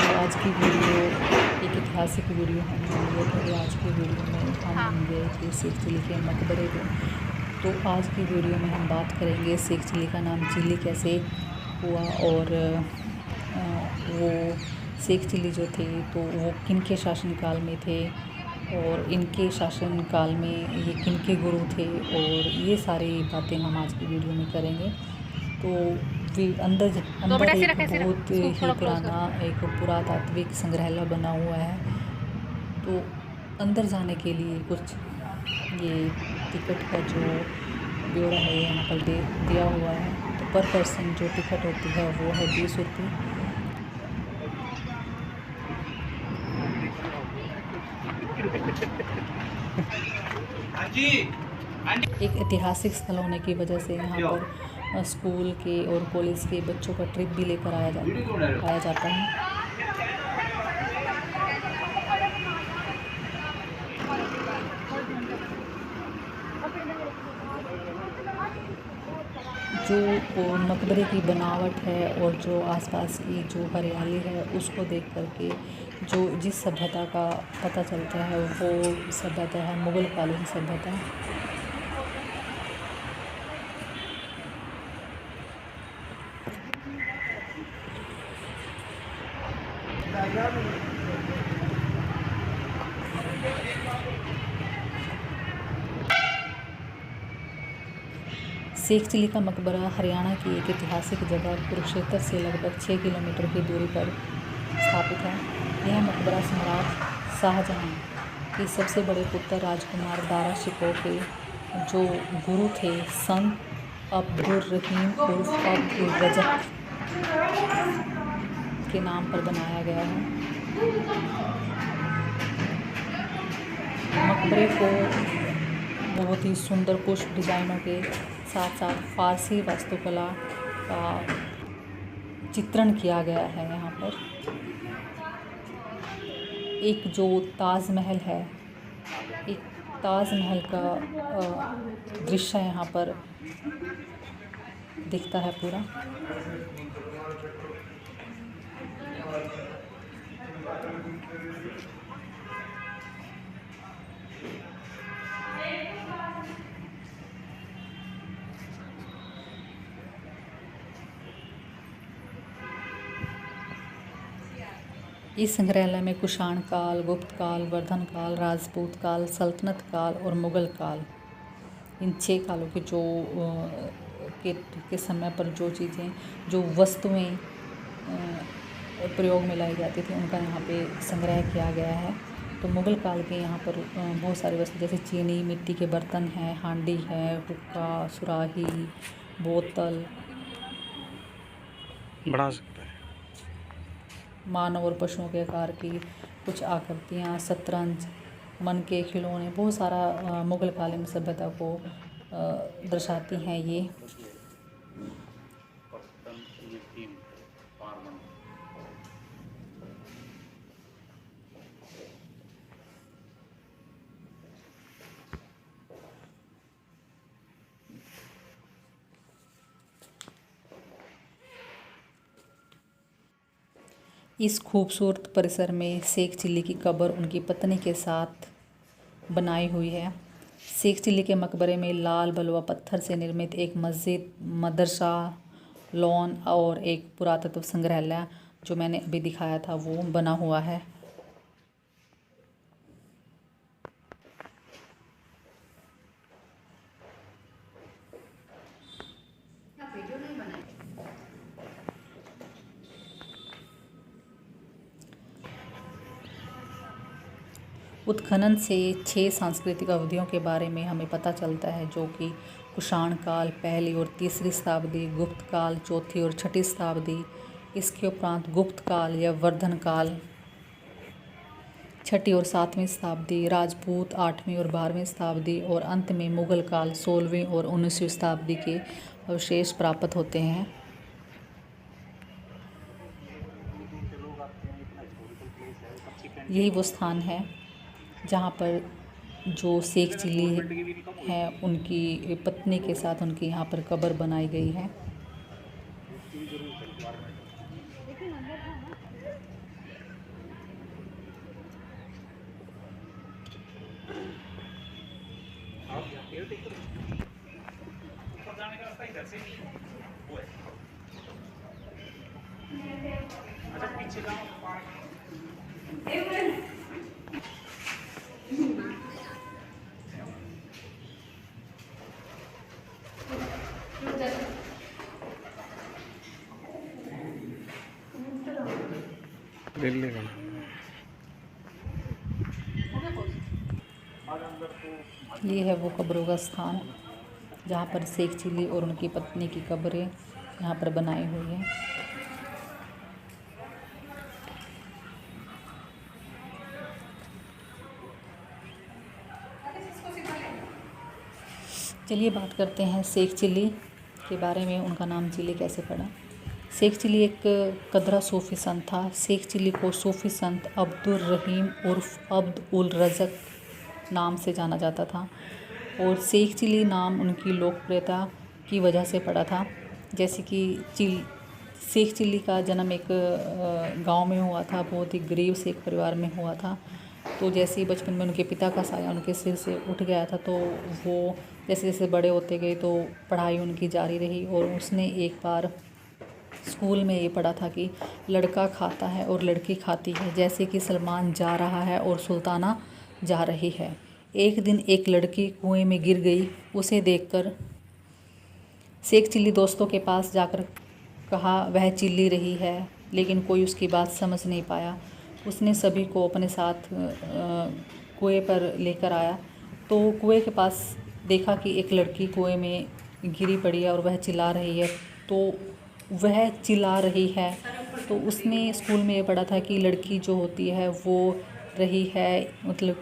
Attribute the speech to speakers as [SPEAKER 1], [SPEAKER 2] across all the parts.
[SPEAKER 1] आज की वीडियो एक ऐतिहासिक वीडियो हम लिए थे। आज की वीडियो में हम गए थे शेख चिल्ली के मकबरे पे। तो आज की वीडियो में हम बात करेंगे शेख चिल्ली का नाम चिल्ली कैसे हुआ और वो शेख चिल्ली जो थे तो वो किन के शासनकाल में थे और इनके शासनकाल में ये किन के गुरु थे, और ये सारी बातें हम आज की वीडियो में करेंगे। तो अंदर एक बहुत ही पुराना एक पुरातात्विक संग्रहालय बना हुआ है। तो अंदर जाने के लिए कुछ ये टिकट का जो ब्यौरा है यहाँ पर दिया हुआ है। तो पर पर्सन जो टिकट होती है वो है 20 रुपये। एक ऐतिहासिक स्थल होने की वजह से यहाँ पर स्कूल के और कॉलेज के बच्चों का ट्रिप भी लेकर आया जाता है। जो मकबरे की बनावट है और जो आसपास की जो हरियाली है उसको देख करके जो जिस सभ्यता का पता चलता है वो सभ्यता है मुग़ल कालीन सभ्यता। शेख चिल्ली का मकबरा हरियाणा की एक ऐतिहासिक जगह कुरुक्षेत्र से लगभग 6 किलोमीटर की दूरी पर स्थापित है। यह मकबरा सम्राट शाहजहां के सबसे बड़े पुत्र राजकुमार दारा शिकोह के जो गुरु थे संत अब्दुर रहीम उर्फ अब्दुल रज़्ज़ाक के नाम पर बनाया गया है। मकबरे को बहुत ही सुंदर पुष्प डिज़ाइनों के साथ साथ फारसी वास्तुकला का चित्रण किया गया है। यहाँ पर एक जो ताजमहल है, एक ताजमहल का दृश्य यहाँ पर दिखता है पूरा। इस संग्रहालय में कुषाण काल, गुप्त काल, वर्धन काल, राजपूत काल, सल्तनत काल और मुग़ल काल, इन 6 कालों के जो के समय पर जो चीज़ें जो वस्तुएं प्रयोग में लाई जाती थी उनका यहाँ पे संग्रह किया गया है। तो मुग़ल काल के यहाँ पर बहुत सारी वस्तु जैसे चीनी, मिट्टी के बर्तन हैं, हांडी है, हुक्का, सुराही, बोतल
[SPEAKER 2] बना सकते हैं,
[SPEAKER 1] मानव और पशुओं के आकार की कुछ आकृतियाँ, शतरंज, मन के खिलौने, बहुत सारा मुग़ल कालीन सभ्यता को दर्शाती हैं ये। इस खूबसूरत परिसर में शेख चिल्ली की कब्र उनकी पत्नी के साथ बनाई हुई है। शेख चिल्ली के मकबरे में लाल बलुआ पत्थर से निर्मित एक मस्जिद, मदरसा, लॉन और एक पुरातत्व संग्रहालय जो मैंने अभी दिखाया था वो बना हुआ है। उत्खनन से 6 सांस्कृतिक अवधियों के बारे में हमें पता चलता है, जो कि कुषाण काल, पहली और तीसरी शताब्दी, गुप्त काल, चौथी और छठी शताब्दी, इसके उपरांत गुप्त काल या वर्धन काल, छठी और सातवीं शताब्दी, राजपूत 8वीं और 12वीं शताब्दी और अंत में मुग़ल काल 16वीं और 19वीं शताब्दी के अवशेष प्राप्त होते हैं। यही वो स्थान है जहाँ पर जो शेख चिल्ली हैं उनकी पत्नी के साथ उनकी यहाँ पर कब्र बनाई गई है। ये है वो कब्रों का स्थान जहाँ पर शेख चिल्ली और उनकी पत्नी की कब्रें यहाँ पर बनाई हुई हैं। चलिए बात करते हैं शेख चिल्ली के बारे में। उनका नाम चिल्ली कैसे पड़ा। शेख चिल्ली एक कदरा सूफ़ी संत था। शेख चिल्ली को सूफ़ी संत अब्दुल रहीम उर्फ अब्द उल रज़क नाम से जाना जाता था और शेख चिल्ली नाम उनकी लोकप्रियता की वजह से पड़ा था। जैसे कि शेख चिल्ली का जन्म एक गांव में हुआ था, बहुत ही गरीब से एक परिवार में हुआ था। तो जैसे ही बचपन में उनके पिता का साया उनके सिर से उठ गया था, तो वो जैसे जैसे बड़े होते गए तो पढ़ाई उनकी जारी रही और उसने एक बार स्कूल में ये पढ़ा था कि लड़का खाता है और लड़की खाती है, जैसे कि सलमान जा रहा है और सुल्ताना जा रही है। एक दिन एक लड़की कुएं में गिर गई। उसे देखकर शेख चिल्ली दोस्तों के पास जाकर कहा वह चिल्ली रही है, लेकिन कोई उसकी बात समझ नहीं पाया। उसने सभी को अपने साथ कुएं पर लेकर आया तो कुएं के पास देखा कि एक लड़की कुएं में गिरी पड़ी है और वह चिल्ला रही है। तो उसने स्कूल में ये पढ़ा था कि लड़की जो होती है वो रही है, मतलब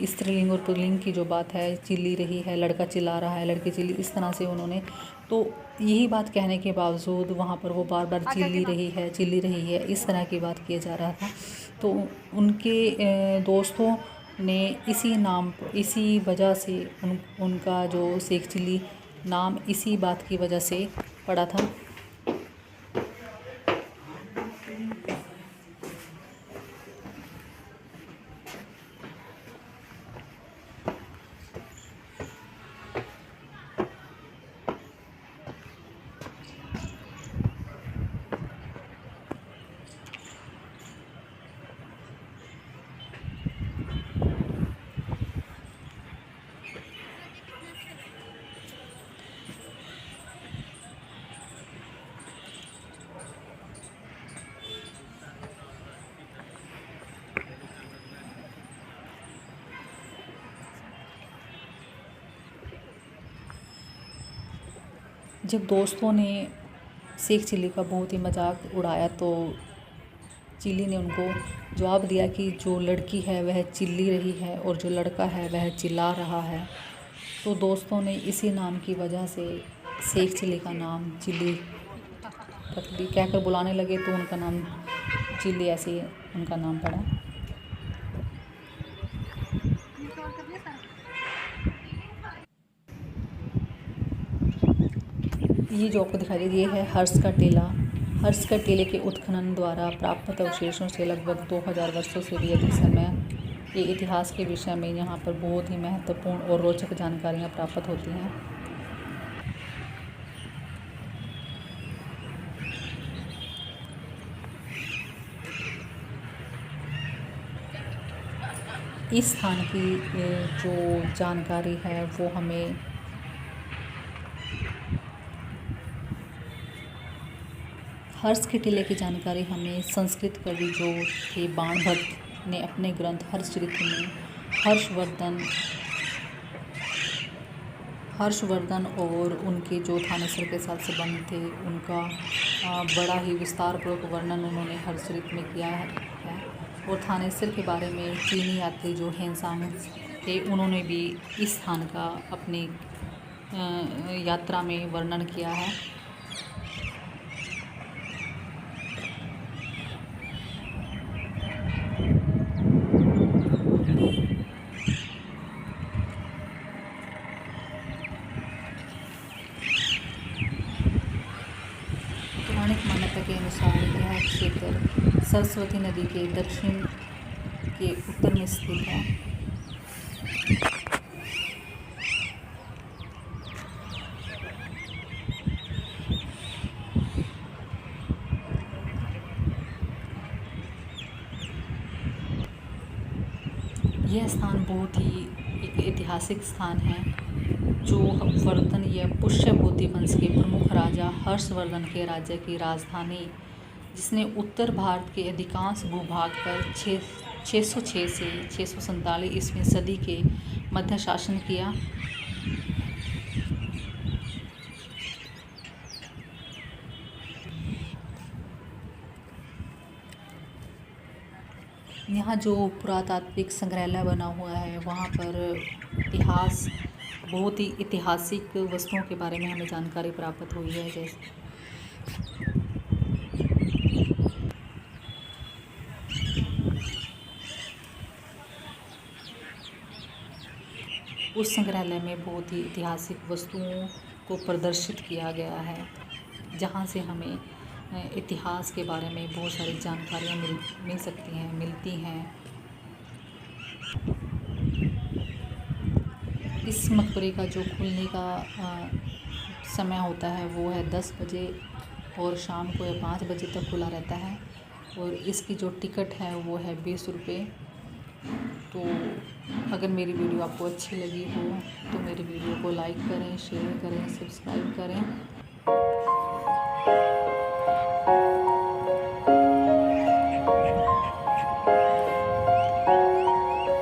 [SPEAKER 1] स्त्रीलिंग और पुल्लिंग की जो बात है, चिल्ली रही है, लड़का चिल्ला रहा है, लड़की चिल्ली, इस तरह से उन्होंने, तो यही बात कहने के बावजूद वहाँ पर वो बार बार चिल्ली रही है, इस तरह की बात किया जा रहा था। तो उनके दोस्तों ने इसी वजह से उनका जो शेख चिल्ली नाम इसी बात की वजह से पड़ा था। जब दोस्तों ने शेख चिल्ली का बहुत ही मजाक उड़ाया तो चिल्ली ने उनको जवाब दिया कि जो लड़की है वह चिल्ली रही है और जो लड़का है वह चिल्ला रहा है। तो दोस्तों ने इसी नाम की वजह से शेख चिल्ली का नाम चिल्ली कहकर बुलाने लगे, तो उनका नाम चिल्ली ऐसे उनका नाम पड़ा। ये जो आपको दिखाई दे रही है हर्ष का टीला। हर्ष का टीले के उत्खनन द्वारा प्राप्त अवशेषों से लगभग 2000 वर्षों से भी अधिक समय के इतिहास के विषय में यहाँ पर बहुत ही महत्वपूर्ण और रोचक जानकारियाँ प्राप्त होती हैं। इस स्थान की जो जानकारी है वो हमें हर्ष के टीले की जानकारी हमें संस्कृत कवि जो थे बाणभट्ट ने अपने ग्रंथ हर्षचरित में हर्षवर्धन और उनके जो थानेसर के साथ संबंध थे उनका बड़ा ही विस्तारपूर्वक वर्णन उन्होंने हर्षचरित में किया है। और थानेसर के बारे में चीनी यात्री जो हेनसांग थे उन्होंने भी इस स्थान का अपनी यात्रा में वर्णन किया है। पौराणिक मान्यता के अनुसार यह क्षेत्र सरस्वती नदी के दक्षिण के उत्तर में स्थित है। यह स्थान बहुत ही एक ऐतिहासिक स्थान है, जो वर्धन या पुष्यभूति वंश के प्रमुख राजा हर्षवर्धन के राज्य की राजधानी, जिसने उत्तर भारत के अधिकांश भूभाग पर 606 से 647 ईस्वी सदी के मध्य शासन किया। यहाँ जो पुरातात्विक संग्रहालय बना हुआ है, वहाँ पर इतिहास, बहुत ही ऐतिहासिक वस्तुओं के बारे में हमें जानकारी प्राप्त हुई है। जैसे उस संग्रहालय में बहुत ही ऐतिहासिक वस्तुओं को प्रदर्शित किया गया है, जहाँ से हमें इतिहास के बारे में बहुत सारी जानकारियाँ मिलती हैं। इस मकबरे का जो खुलने का समय होता है वो है 10 बजे और शाम को 5 बजे तक खुला रहता है, और इसकी जो टिकट है वो है 20 रुपये। तो अगर मेरी वीडियो आपको अच्छी लगी हो तो मेरी वीडियो को लाइक करें, शेयर करें, सब्सक्राइब करें।